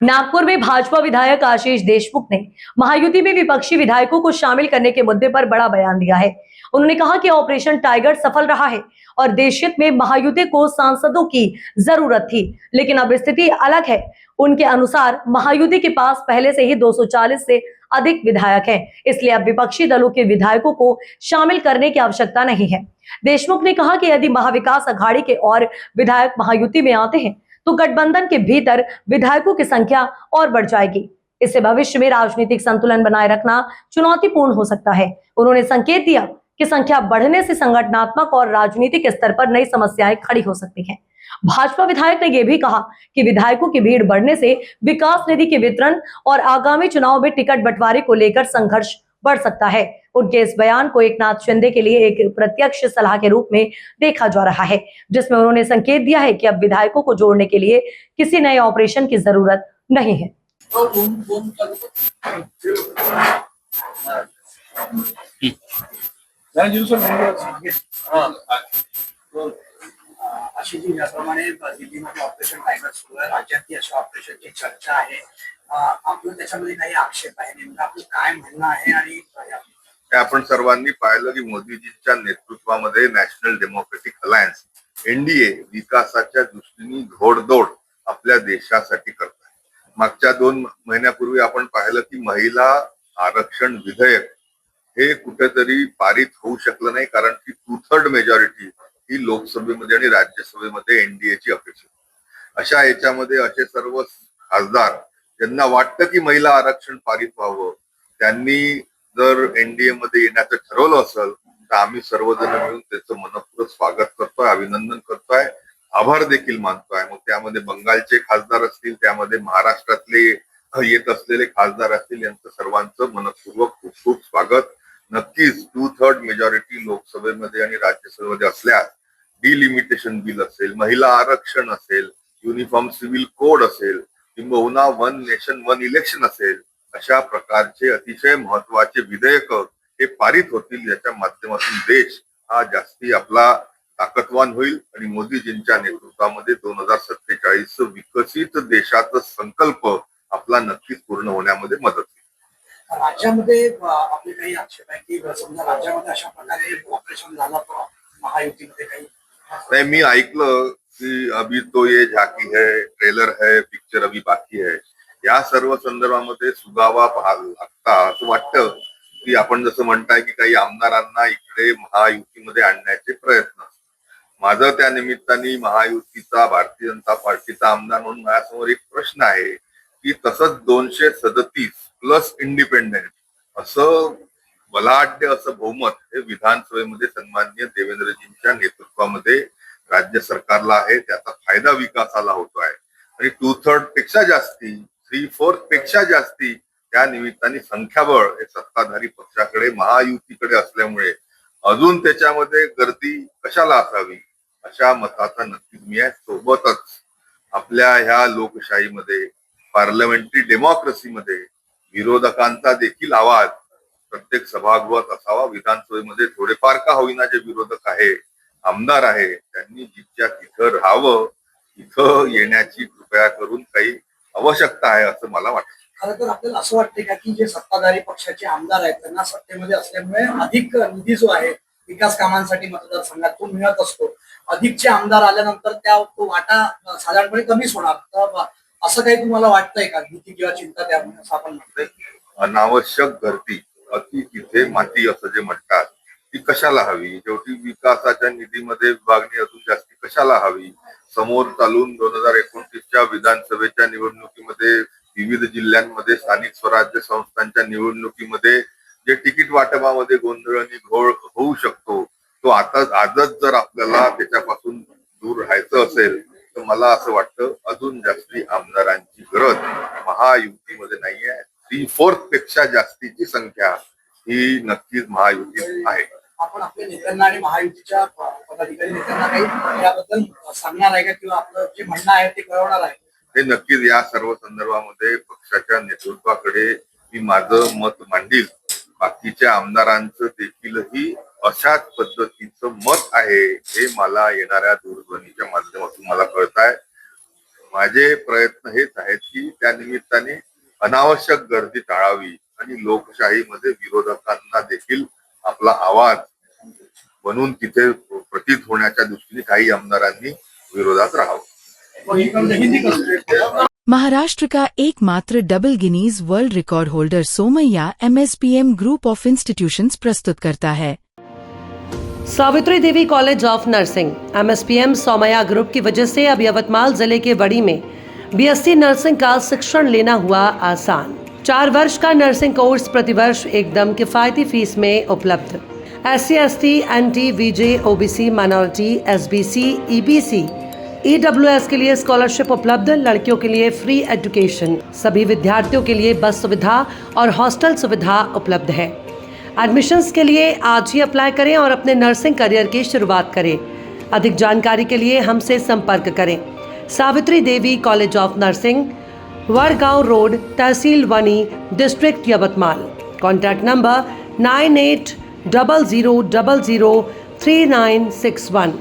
नागपुर में भाजपा विधायक आशीष देशमुख ने महायुति में विपक्षी विधायकों को शामिल करने के मुद्दे पर बड़ा बयान दिया है। उन्होंने कहा कि ऑपरेशन टाइगर सफल रहा है और देश हित में महायुति को सांसदों की जरूरत थी, लेकिन अब स्थिति अलग है। उनके अनुसार महायुति के पास पहले से ही 240 से अधिक विधायक हैं, इसलिए अब विपक्षी दलों के विधायकों को शामिल करने की आवश्यकता नहीं है। देशमुख ने कहा कि यदि महाविकास अघाड़ी के और विधायक महायुति में आते हैं तो गठबंधन के भीतर विधायकों की संख्या और बढ़ जाएगी। इससे भविष्य में राजनीतिक संतुलन बनाए रखना चुनौतीपूर्ण हो सकता है। उन्होंने संकेत दिया कि संख्या बढ़ने से संगठनात्मक और राजनीतिक स्तर पर नई समस्याएं खड़ी हो सकती हैं। भाजपा विधायक ने यह भी कहा कि विधायकों की भीड़ बढ़ने से विकास निधि के वितरण और आगामी चुनाव में टिकट बंटवारे को लेकर संघर्ष बढ़ सकता है। उनके इस बयान को एकनाथ शिंदे के लिए एक प्रत्यक्ष सलाह के रूप में देखा जा रहा है, जिसमें उन्होंने संकेत दिया है कि अब विधायकों को जोड़ने के लिए किसी नए ऑपरेशन की जरूरत नहीं है। आशिष जी, याप्रमाणे दिल्लीमध्ये ऑपरेशन टायगर सुरू आहे, राज्यातही अशा ऑपरेशनची चर्चा आहे. आपलं त्याच्यामध्ये काही आक्षेप आहे, नेमकं आपलं काय म्हणणं आहे? आणि आपण सर्वांनी पाहिलं की मोदीजींच्या नेतृत्वामध्ये नॅशनल डेमोक्रेटिक अलायन्स एनडीए विकासाच्या दृष्टीने घोडदौड आपल्या देशासाठी करत आहे. मागच्या 2 महिन्यापूर्वी आपण पाहिलं की महिला आरक्षण विधेयक हे कुठेतरी पारित होऊ शकलं नाही, कारण की 2/3 मेजॉरिटी ही लोकसभेमध्ये आणि राज्यसभेमध्ये एनडीएची अपेक्षा. अशा याच्यामध्ये असे सर्व खासदार ज्यांना वाटतं की महिला आरक्षण पारित व्हावं, त्यांनी जर एनडीए मध्ये येण्याचं ठरवलं असेल तर आम्ही सर्वजण मिळून त्याचं मनपूर्वक स्वागत करतोय, अभिनंदन करतोय, आभार देखील मानतोय. मग त्यामध्ये बंगालचे खासदार असतील, त्यामध्ये महाराष्ट्रातले येत असलेले खासदार असतील, यांचं सर्वांचं मनपूर्वक खूप खूप स्वागत. नक्कीच 2/3 मेजॉरिटी लोकसभेमध्ये आणि राज्यसभेमध्ये असल्यास डिलिमिटेशन बिल असेल, महिला आरक्षण असेल, युनिफॉर्म सिव्हिल कोड असेल, किंबहुना 1 नेशन 1 इलेक्शन असेल, अशा प्रकारचे अतिशय महत्वाचे विधेयक हे पारित होतील, याच्या माध्यमातून देश हा जास्ती आपला ताकदवान होईल आणि मोदीजींच्या नेतृत्वामध्ये 2047 विकसित देशाचा संकल्प आपला नक्कीच पूर्ण होण्यामध्ये मदत होईल. राज्यामध्ये आपले काही आक्षेप आहे की समजा राज्यामध्ये अशा प्रकारे ऑपरेशन झालं तर महायुतीमध्ये काही नाही. मी ऐकलं की अभी तो ये झाकी है, ट्रेलर है, पिक्चर अभी बाकी है, या सर्व संदर्भामध्ये सुगावा लागता असं वाटतं की आपण जसं म्हणताय की काही आमदारांना इकडे महायुतीमध्ये आणण्याचे प्रयत्न. माझं त्या निमित्ताने महायुतीचा भारतीय जनता पार्टीचा आमदार म्हणून माझ्यासमोर एक प्रश्न आहे की तसंच 237 प्लस इंडिपेंडेंट असं बलाढ्य असं बहुमत हे विधानसभेमध्ये सन्माननीय देवेंद्रजींच्या नेतृत्वामध्ये राज्य सरकारला आहे, त्याचा फायदा विकासाला होतोय आणि 2/3 पेक्षा जास्ती 3/4 पेक्षा जास्ती त्या निमित्ताने संख्याबळ हे सत्ताधारी पक्षाकडे महायुतीकडे असल्यामुळे अजून त्याच्यामध्ये गर्दी कशाला असावी अशा मताचा नक्कीच मी आहे. सोबतच आपल्या ह्या लोकशाहीमध्ये पार्लमेंटरी डेमोक्रेसीमध्ये विरोधकांचा देखील आवाज प्रत्येक सभागृहात असावा. विधानसभेमध्ये थोडेफार का होईना जे विरोधक आहे, आमदार आहे, त्यांनी जिथच्या तिथं राहावं, इथं येण्याची कृपया करून काही आवश्यकता आहे असं मला वाटतं. खरं तर आपल्याला असं वाटतंय का की जे सत्ताधारी पक्षाचे आमदार आहेत त्यांना सत्तेमध्ये असल्यामुळे अधिक निधी जो आहे विकास कामांसाठी मतदारसंघात तो मिळत असतो, अधिकचे आमदार आल्यानंतर तो वाटा साधारणपणे कमीच होणार, तर असं काही तुम्हाला वाटतंय का? भीती किंवा चिंता त्यामुळे असं आपण म्हणतोय? अनावश्यक गर्दी अति तिथे माती असं जे म्हणतात ती कशाला हवी? शेवटी विकासाच्या निधीमध्ये विभागणी अजून जास्ती कशाला हवी? समोर चालून 2029च्या विधानसभेच्या निवडणुकीमध्ये विविध जिल्ह्यांमध्ये स्थानिक स्वराज्य संस्थांच्या निवडणुकीमध्ये जे तिकीट वाटपामध्ये गोंधळ आणि घोळ होऊ शकतो, तो आजच जर आपल्याला त्याच्यापासून दूर राहायचं असेल तर मला असं वाटतं अजून जास्ती आमदारांची गरज महायुतीमध्ये नाहीये. 3/4 पेक्षा जास्तीची संख्या ही नक्कीच महायुतीत आहे. आपण आपल्या नेत्यांना आणि महायुतीच्या पदाधिकारी नेत्यांना काही याबद्दल सांगणार आहे का, किंवा आपलं जे म्हणणं आहे ते कळवणार आहे? हे नक्कीच या सर्व संदर्भामध्ये पक्षाच्या नेतृत्वाकडे मी माझं मत मांडील. बाकीच्या आमदारांचं देखीलही अशाच पद्धतीचं मत आहे हे मला येणाऱ्या दूरध्वनीच्या माध्यमातून मला कळत आहे. माझे प्रयत्न हेच आहेत की त्या निमित्ताने अनावश्यक गर्दी टाळावी आणि लोकशाहीमध्ये विरोधकांना देखील आपला आवाज बनून तिथे प्रतीत होण्याच्या दृष्टीने काही आमदारांनी विरोधात राहावं. महाराष्ट्र का एकमात्र double Guinness world record holder Somaiya MSPM group of institutions प्रस्तुत करता है Savitri Devi college of nursing MSPM Somaiya group की वजह से अब यवतमाल जिले के वड़ी में BSc नर्सिंग का शिक्षण लेना हुआ आसान। 4 वर्ष का नर्सिंग कोर्स प्रतिवर्ष एकदम किफायती फीस में उपलब्ध। SC ST NT VJ OBC minority SBC EBC EWS के लिए स्कॉलरशिप उपलब्ध। लड़कियों के लिए फ्री एजुकेशन। सभी विद्यार्थियों के लिए बस सुविधा और हॉस्टल सुविधा उपलब्ध है। एडमिशन्स के लिए आज ही अप्लाई करें और अपने नर्सिंग करियर की शुरुआत करें। अधिक जानकारी के लिए हमसे संपर्क करें। Savitri Devi college of nursing, Wadgaon road, तहसील Wani, district Yavatmal. Contact number 9800003961।